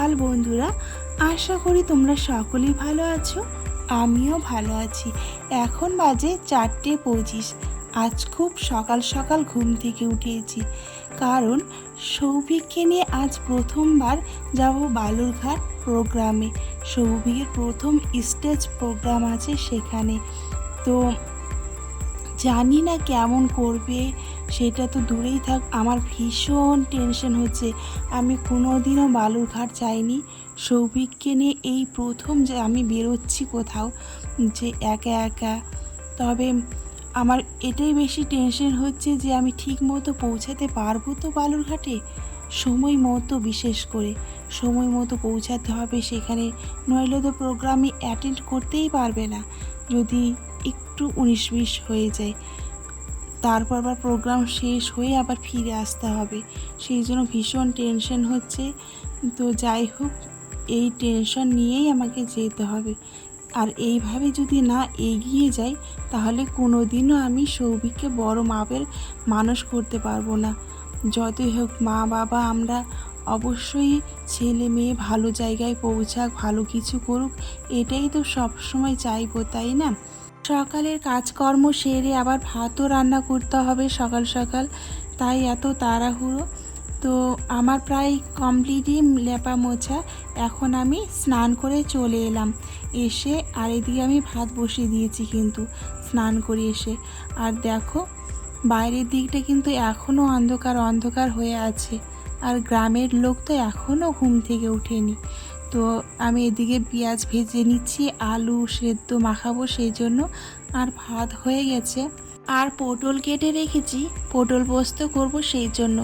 সকাল বন্ধুরা, আশা করি তোমরা সকলেই ভালো আছো। আমিও ভালো আছি। এখন বাজে 4:25। আজ খুব সকাল সকাল ঘুম থেকে উঠেছি, কারণ সৌভিককে নিয়ে আজ প্রথমবার যাব বালুরঘাট প্রোগ্রামে। সৌভিকের প্রথম স্টেজ প্রোগ্রাম আছে সেখানে। তো জানি না কেমন করবে, সেটা তো দূরেই থাক, আমার ভীষণ টেনশন হচ্ছে। আমি কোনোদিনও বালুরঘাট যাইনি, সৌভিককে নিয়ে এই প্রথম যে আমি বেরোচ্ছি কোথাও, যে একা একা। তবে আমার এটাই বেশি টেনশন হচ্ছে যে আমি ঠিক মতো পৌঁছাতে পারবো তো বালুরঘাটে সময় মতো, বিশেষ করে সময় মতো পৌঁছাতে হবে সেখানে, নইলে তো প্রোগ্রামই অ্যাটেন্ড করতেই পারবে না যদি একটু 19-20 হয়ে যায়। তারপর আবার প্রোগ্রাম শেষ হয়ে আবার ফিরে আসতে হবে, সেই জন্য ভীষণ টেনশন হচ্ছে। তো যাই হোক, এই টেনশন নিয়েই আমাকে যেতে হবে। আর এইভাবে যদি না এগিয়ে যাই, তাহলে কোনো দিনও আমি সৌভিককে বড় মাপের মানুষ করতে পারবো না। যতই হোক, মা বাবা আমরা অবশ্যই ছেলে মেয়ে ভালো জায়গায় পৌঁছাক, ভালো কিছু করুক, এটাই তো সবসময় চাইবো, তাই না? সকালের কাজকর্ম সেরে আবার ভাতও রান্না করতে হবে সকাল সকাল, তাই এত তাড়াহুড়ো। তো আমার প্রায় কমপ্লিটই লেপা মোছা। এখন আমি স্নান করে চলে এলাম, এসে আর এদিকে আমি ভাত বসিয়ে দিয়েছি কিন্তু স্নান করে এসে। আর দেখো, বাইরের দিকটা কিন্তু এখনও অন্ধকার অন্ধকার হয়ে আছে, আর গ্রামের লোক তো এখনও ঘুম থেকে ওঠেনি। তো আমি এদিকে পেঁয়াজ ভেজে নিচ্ছি, আলু সেদ্ধ মাখাবো সেই জন্য। আর ভাত হয়ে গেছে, আর পটল কেটে রেখেছি, পটল পোস্ত করব সেই জন্য।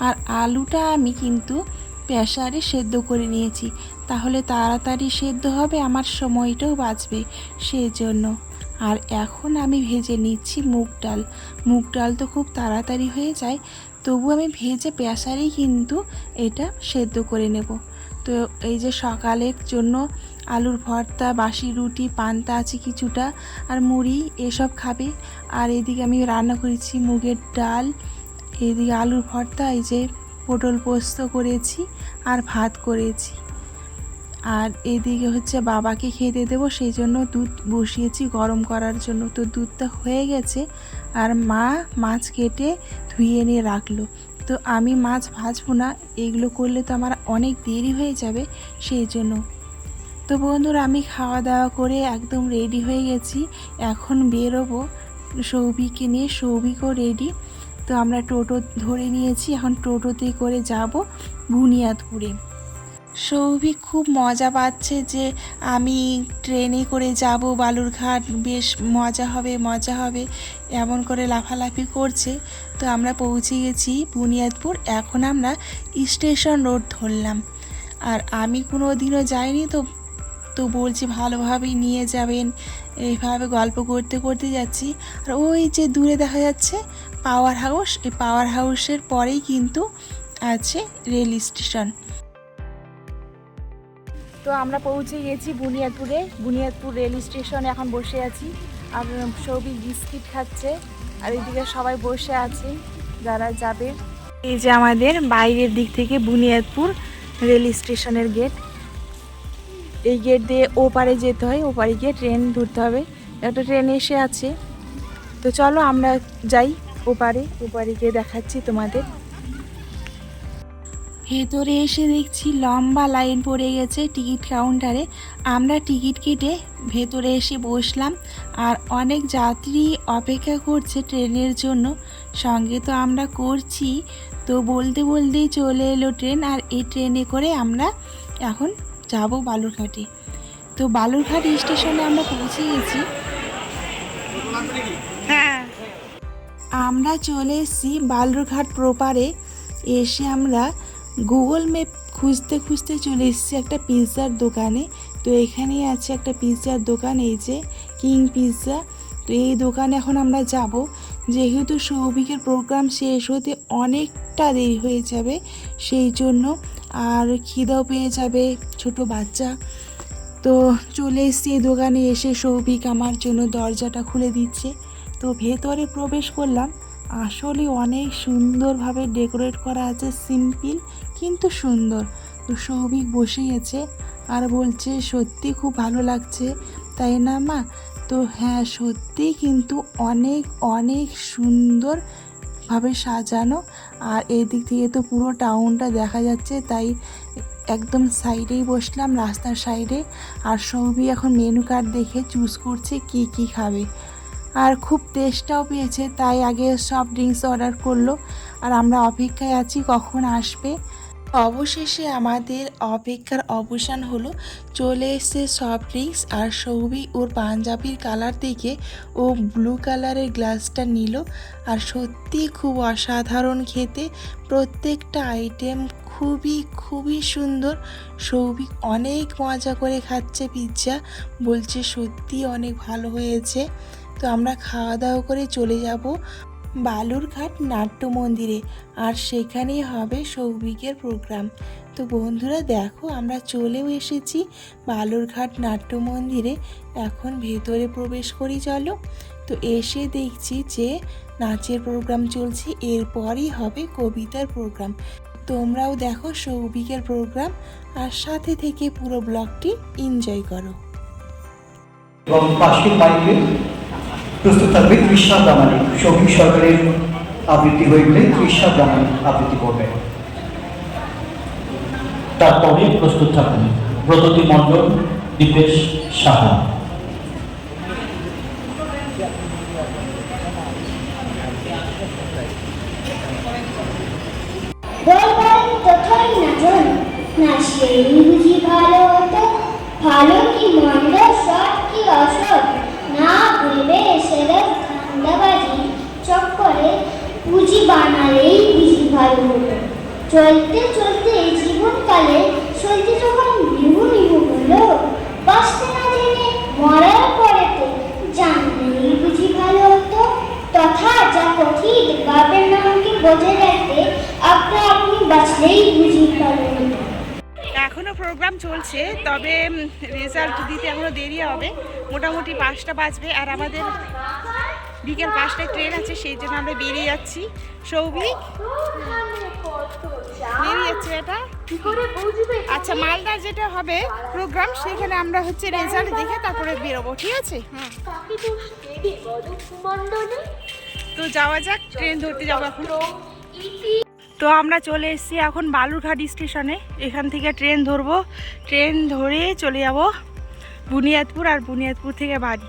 আর আলুটা আমি কিন্তু প্রেসারে সেদ্ধ করে নিয়েছি, তাহলে তাড়াতাড়ি সেদ্ধ হবে, আমার সময়টাও বাঁচবে সেই জন্য। আর এখন আমি ভেজে নিচ্ছি মুগ ডাল। মুগ ডাল তো খুব তাড়াতাড়ি হয়ে যায়, তবু আমি ভেজে প্রেসারেই কিন্তু এটা সেদ্ধ করে নেব। তো এই যে সকালের জন্য আলুর ভর্তা, বাসি রুটি, পান্তা আছে কিছুটা, আর মুড়ি এসব খাবে। আর এদিকে আমি রান্না করেছি মুগের ডাল, এদিকে আলুর ভর্তা, এই যে পটল পোস্ত করেছি, আর ভাত করেছি। আর এদিকে হচ্ছে বাবাকে খেতে দেবো, সেই জন্য দুধ বসিয়েছি গরম করার জন্য। তো দুধটা হয়ে গেছে, আর মা মাছ কেটে ধুয়ে নিয়ে রাখলো। তো আমি মাছ ভাজবো না, এগুলো করলে তো আমার অনেক দেরি হয়ে যাবে সেই জন্য। তো বন্ধুরা, আমি খাওয়া দাওয়া করে একদম রেডি হয়ে গেছি, এখন বেরোবো সৌভিককে নিয়ে। সৌভিকও রেডি। তো আমরা টোটো ধরে নিয়েছি, এখন টোটোতে করে যাব বুনিয়াদপুরে। সৌভিক খুব মজা পাচ্ছে যে আমি ট্রেনে করে যাব বালুরঘাট, বেশ মজা হবে মজা হবে এমন করে লাফালাফি করছে। তো আমরা পৌঁছে গেছি বুনিয়াদপুর, এখন আমরা স্টেশন রোড ধরলাম। আর আমি কোনো দিনও যাইনি, তো তো বলছি ভালোভাবেই নিয়ে যাবেন, এইভাবে গল্প করতে করতে যাচ্ছি। আর ওই যে দূরে দেখা যাচ্ছে পাওয়ার হাউস, এই পাওয়ার হাউসের পরেই কিন্তু আছে রেল স্টেশন। তো আমরা পৌঁছে গেছি বুনিয়াদপুরে, বুনিয়াদপুর রেল স্টেশনে এখন বসে আছি। আর সৌভিক বিস্কিট খাচ্ছে, আর এইদিকে সবাই বসে আছে যারা যাবে। এই যে আমাদের বাইরের দিক থেকে বুনিয়াদপুর রেল স্টেশনের গেট, এই গেট দিয়ে ওপারে যেতে হয়, ওপারে গিয়ে ট্রেন ধরতে হবে। একটা ট্রেন এসে আছে, তো চলো আমরা যাই ওপারে, ওপারে গিয়ে দেখাচ্ছি তোমাদের। ভেতরে এসে দেখছি লম্বা লাইন পড়ে গেছে টিকিট কাউন্টারে। আমরা টিকিট কেটে ভেতরে এসে বসলাম, আর অনেক যাত্রী অপেক্ষা করছে ট্রেনের জন্য, সঙ্গে তো আমরা করছি। তো বলতে বলতেই চলে এলো ট্রেন, আর এই ট্রেনে করে আমরা এখন যাব বালুরঘাটে। তো বালুরঘাট স্টেশনে আমরা পৌঁছে গেছি। হ্যাঁ, আমরা চলে এসেছি বালুরঘাট প্রপারে। এসে আমরা গুগল ম্যাপ খুঁজতে খুঁজতে চলে এসেছি একটা পিৎজার দোকানে। তো এখানেই আছে একটা পিৎজার দোকান, এই যে কিং পিৎজা। তো এই দোকানে এখন আমরা যাব, যেহেতু সৌভিকের প্রোগ্রাম শেষ হতে অনেকটা দেরি হয়ে যাবে সেই জন্য, আর খিদেও পেয়ে যাবে ছোট বাচ্চা। তো চলে এসেছি এই দোকানে। এসে সৌভিক আমার জন্য দরজাটা খুলে দিচ্ছে। তো ভেতরে প্রবেশ করলাম, আসলে অনেক সুন্দরভাবে ডেকোরেট করা আছে, সিম্পল কিন্তু সুন্দর। তো সৌভিক বসেই আছে আর বলছে সত্যি খুব ভালো লাগছে, তাই না মা? তো হ্যাঁ, সত্যি কিন্তু অনেক অনেক সুন্দরভাবে সাজানো। আর এই দিক থেকে তো পুরো টাউনটা দেখা যাচ্ছে, তাই একদম সাইডেই বসলাম, রাস্তার সাইডে। আর সৌভিক এখন মেনু কার্ড দেখে চুজ করছে কি কি খাবে। আর খুব টেস্টটাও পেয়েছে, তাই আগে সফট ড্রিঙ্কস অর্ডার করলো। আর আমরা অপেক্ষায় আছি কখন আসবে। অবশেষে আমাদের অপেক্ষার অবসান হলো, চলে এসছে সফট ড্রিঙ্কস। আর সৌভিক ওর পাঞ্জাবির কালার দেখে ও ব্লু কালারের গ্লাসটা নিল। আর সত্যি খুব অসাধারণ খেতে, প্রত্যেকটা আইটেম খুবই খুবই সুন্দর। সৌভিক অনেক মজা করে খাচ্ছে পিৎজা, বলছে সত্যি অনেক ভালো হয়েছে। তো আমরা খাওয়া দাওয়া করে চলে যাব বালুরঘাট নাট্য মন্দিরে, আর সেখানেই হবে সৌভিকের প্রোগ্রাম। তো বন্ধুরা দেখো, আমরা চলেও এসেছি বালুরঘাট নাট্য মন্দিরে। এখন ভেতরে প্রবেশ করি চলো। তো এসে দেখছি যে নাচের প্রোগ্রাম চলছে, এরপরই হবে কবিতার প্রোগ্রাম। তোমরাও দেখো সৌভিকের প্রোগ্রাম, আর সাথে থেকে পুরো ব্লগটি এনজয় করো। এবং পাঁচটি মাইকে প্রস্তুত থাকবে তৃষ্ণা প্রামাণিক। সৌভিক সরকারের আবৃত্তি হইলে তৃষ্ণা প্রামাণিক আবৃত্তি করবে। তারপরে প্রস্তুত থাকবেন ব্রততী মণ্ডল, দীপেশ সাহা। বুঝি ভালো হতো, ভালো কি মন্দ, সৎ কি অসৎ, না ভেবে সেরা ধান্দাবাজি চক্করে পুঁজি বানালেই বুঝি ভালো হতো। চলতে চলতে জীবনকালে চলতে যখন নিহু নিহু হলো, বাঁচতে না জেনে মরার পরেতে জানলেই বুঝি ভালো হতো। তথা যা কথিত বাপের নামকে বজায় রাখতে আপনা আপনি বাঁচলেই বুঝি ভালো হতো। এখনও প্রোগ্রাম চলছে, তবে রেজাল্ট দিতে এখনও দেরি হবে, মোটামুটি 5টা বাজবে। আর আমাদের বিকেল 5টায় ট্রেন আছে, সেই জন্য আমরা বেরিয়ে যাচ্ছি। সৌভিক বেরিয়ে যাচ্ছে এটা। আচ্ছা, মালদার যেটা হবে প্রোগ্রাম, সেখানে আমরা হচ্ছে রেজাল্ট দেখে তারপরে বেরোবো, ঠিক আছে? হ্যাঁ, তো যাওয়া যাক, ট্রেন ধরতে যাবো এখন। তো আমরা চলে এসেছি এখন বালুরঘাট স্টেশনে, এখান থেকে ট্রেন ধরবো। ট্রেন ধরে চলে যাব বুনিয়াদপুর, আর বুনিয়াদপুর থেকে বাড়ি।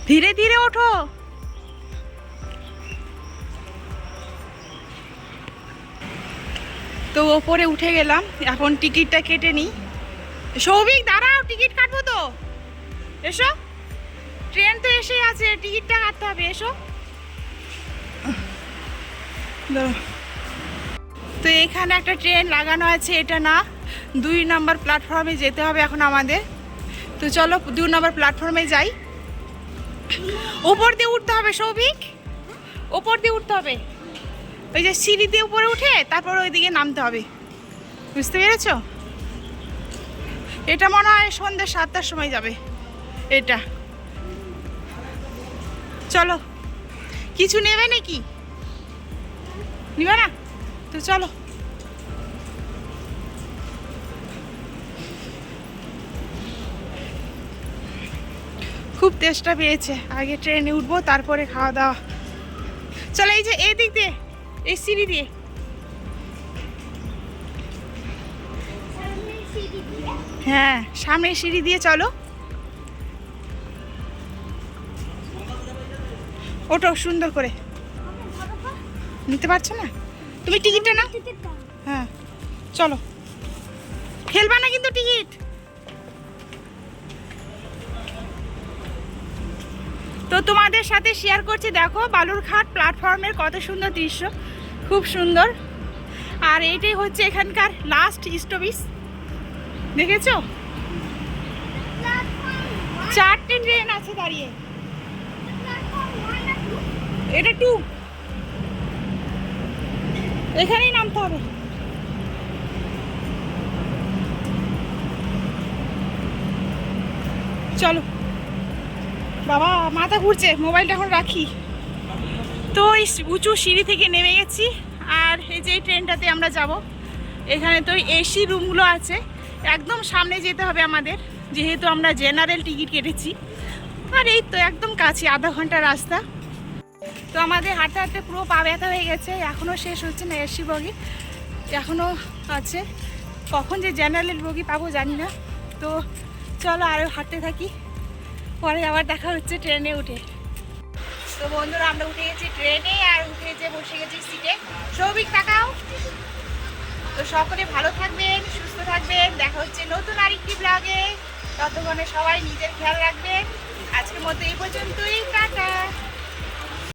ধীরে ধীরে ওঠো। তো ওপরে উঠে গেলাম, এখন টিকিটটা কেটে নিই। সৌভিক দাঁড়াও, টিকিট কাটবো তো, এসো। ট্রেন তো এসে আছে, টিকিটটা কাটতে হবে, এসো। তো এখানে একটা ট্রেন লাগানো আছে, এটা না, 2 নম্বর প্ল্যাটফর্মে যেতে হবে এখন আমাদের। তো চলো 2 নম্বর প্ল্যাটফর্মে যাই। উপর দিয়ে উঠতে হবে সৌভিক, উপর দিয়ে উঠতে হবে, ওই যে সিঁড়ি দিয়ে উপরে উঠে তারপর ওইদিকে নামতে হবে, বুঝতে পেরেছো? এটা মনে হয় সন্ধ্যে 7টার সময় যাবে এটা। চলো, কিছু নেবে নাকি? নিবে না? তো চলো। খুব তেষ্টা পেয়েছে, আগে ট্রেনে উঠবো তারপরে খাওয়া দাওয়া। চলো, এই যে এই দিক দিয়ে, এই সিঁড়ি দিয়ে। হ্যাঁ, সামনের সিঁড়ি দিয়ে চলো। ওটো সুন্দর করে। নিতে পারছো না তুমি? টিকিটটা না? হ্যাঁ চলো, ফেলবা না কিন্তু টিকিট। তো তোমাদের সাথে শেয়ার করছি, দেখো বালুরঘাট প্ল্যাটফর্মের কত সুন্দর দৃশ্য, খুব সুন্দর। আর এইটাই হচ্ছে এখানকার লাস্ট স্টপেজ, দেখেছো? 4টে ট্রেন আছে দাঁড়িয়ে, এটা 2, এখানেই নামতে হবে। চলো বাবা, মাথা ঘুরছে, মোবাইলটা এখন রাখি। তো এই উঁচু সিঁড়ি থেকে নেমে গেছি, আর এই যে এই ট্রেনটাতে আমরা যাব, এখানে তো এসি রুমগুলো আছে, একদম সামনে যেতে হবে আমাদের, যেহেতু আমরা জেনারেল টিকিট কেটেছি। আর এই তো একদম কাছে, আধা ঘন্টা রাস্তা। তো আমাদের হাঁটতে হাঁটতে পুরো পা ব্যথা হয়ে গেছে, এখনও শেষ হচ্ছে না এসি বগি, এখনও আছে। কখন যে জেনারেল বগি পাবো জানি না। তো চলো আরও হাঁটতে থাকি, পরে আবার দেখা হচ্ছে ট্রেনে উঠে। তো বন্ধুরা আমরা উঠে গেছি ট্রেনে, আর উঠে যে বসে গেছি সিটে। সৌভিক তাকাও। তো সকলে ভালো থাকবেন, সুস্থ থাকবেন, দেখা হচ্ছে নতুন আরেকটি ব্লগে। ততক্ষণে সবাই নিজের খেয়াল রাখবেন। আজকের মতো এই পর্যন্তই, টাটা।